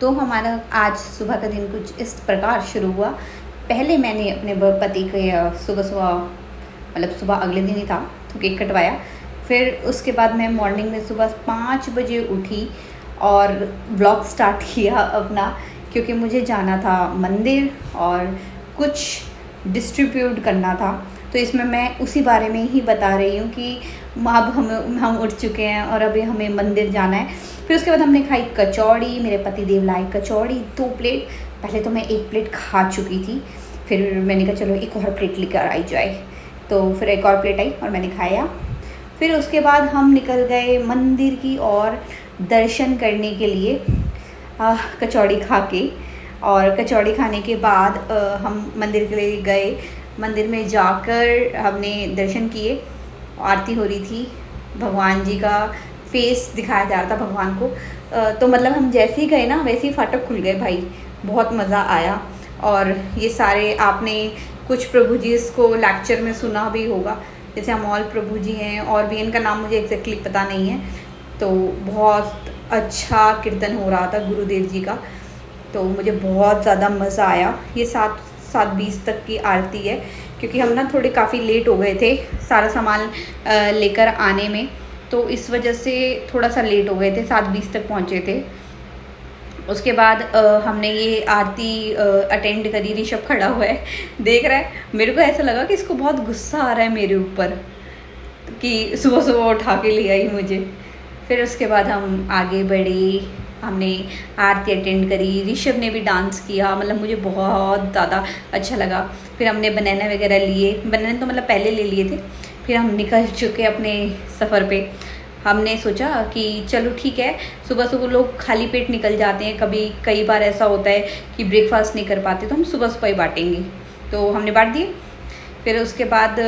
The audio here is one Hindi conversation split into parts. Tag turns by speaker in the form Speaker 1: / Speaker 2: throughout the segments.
Speaker 1: तो हमारा आज सुबह का दिन कुछ इस प्रकार शुरू हुआ। पहले मैंने अपने पति के सुबह अगले दिन ही था तो केक कटवाया। फिर उसके बाद मैं मॉर्निंग में सुबह 5 बजे उठी और व्लॉग स्टार्ट किया अपना, क्योंकि मुझे जाना था मंदिर और कुछ डिस्ट्रीब्यूट करना था। तो इसमें मैं उसी बारे में ही बता रही हूँ कि अब हम उठ चुके हैं और अभी हमें मंदिर जाना है। फिर उसके बाद हमने खाई कचौड़ी, मेरे पति देव लाए कचौड़ी 2 प्लेट। पहले तो मैं 1 प्लेट खा चुकी थी, फिर मैंने कहा चलो एक और प्लेट लेकर आई जाए, तो फिर एक और प्लेट आई और मैंने खाया। फिर उसके बाद हम निकल गए मंदिर की ओर दर्शन करने के लिए कचौड़ी खा के। और कचौड़ी खाने के बाद हम मंदिर के लिए गए। मंदिर में जाकर हमने दर्शन किए, आरती हो रही थी, भगवान जी का फेस दिखाया जा रहा था भगवान को। तो मतलब हम जैसे ही गए ना वैसे ही फाटक खुल गए भाई, बहुत मज़ा आया। और ये सारे आपने कुछ प्रभु जी इसको लेक्चर में सुना भी होगा, जैसे अमोल प्रभु जी हैं और भी, इनका नाम मुझे एग्जैक्टली पता नहीं है। तो बहुत अच्छा कीर्तन हो रहा था गुरुदेव जी का, तो मुझे बहुत ज़्यादा मज़ा आया। ये 7:20 तक की आरती है, क्योंकि हम ना थोड़े काफ़ी लेट हो गए थे सारा सामान लेकर आने में, तो इस वजह से थोड़ा सा लेट हो गए थे, 7:20 तक पहुँचे थे। उसके बाद हमने ये आरती अटेंड करी। ऋषभ खड़ा हुआ है, देख रहा है। मेरे को ऐसा लगा कि इसको बहुत गुस्सा आ रहा है मेरे ऊपर कि सुबह सुबह उठा के ले आई मुझे। फिर उसके बाद हम आगे बढ़े, हमने आरती अटेंड करी। ऋषभ ने भी डांस किया, मतलब मुझे बहुत ज़्यादा अच्छा लगा। फिर हमने बनाना वगैरह लिए, बनाना तो मतलब पहले ले लिए थे। फिर हम निकल चुके अपने सफ़र पे। हमने सोचा कि चलो ठीक है, सुबह सुबह लोग खाली पेट निकल जाते हैं, कई बार ऐसा होता है कि ब्रेकफास्ट नहीं कर पाते, तो हम सुबह सुबह ही बांटेंगे। तो हमने बांट दिए। फिर उसके बाद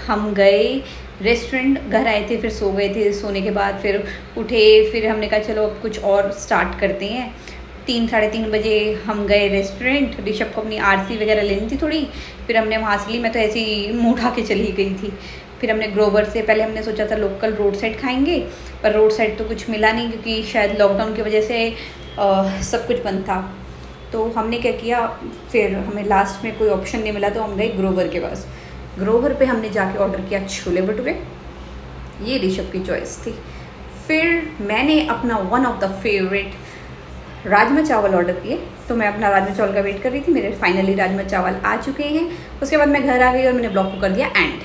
Speaker 1: हम गए रेस्टोरेंट, घर आए थे, फिर सो गए थे। सोने के बाद फिर उठे, फिर हमने कहा चलो अब कुछ और स्टार्ट करते हैं। 3-3:30 बजे हम गए रेस्टोरेंट। ऋषभ को अपनी आरती वगैरह लेनी थी थोड़ी, फिर हमने वहाँ से ली। मैं तो ऐसे ही मुँह उठा के चली गई थी। फिर हमने ग्रोवर से, पहले हमने सोचा था लोकल रोड साइड खाएंगे, पर रोड साइड तो कुछ मिला नहीं, क्योंकि शायद लॉकडाउन की वजह से सब कुछ बंद था। तो हमने क्या किया, फिर हमें लास्ट में कोई ऑप्शन नहीं मिला, तो हम गए ग्रोवर के पास। ग्रोवर पे हमने जाके ऑर्डर किया छोले भटूरे, ये ऋषभ की चॉइस थी। फिर मैंने अपना one of the favourite rajma चावल ऑर्डर किए, तो मैं अपना राजमा चावल का वेट कर रही थी। मेरे फाइनली राजमा चावल आ चुके हैं। उसके बाद मैं घर आ गई और मैंने ब्लॉग को कर दिया एंड।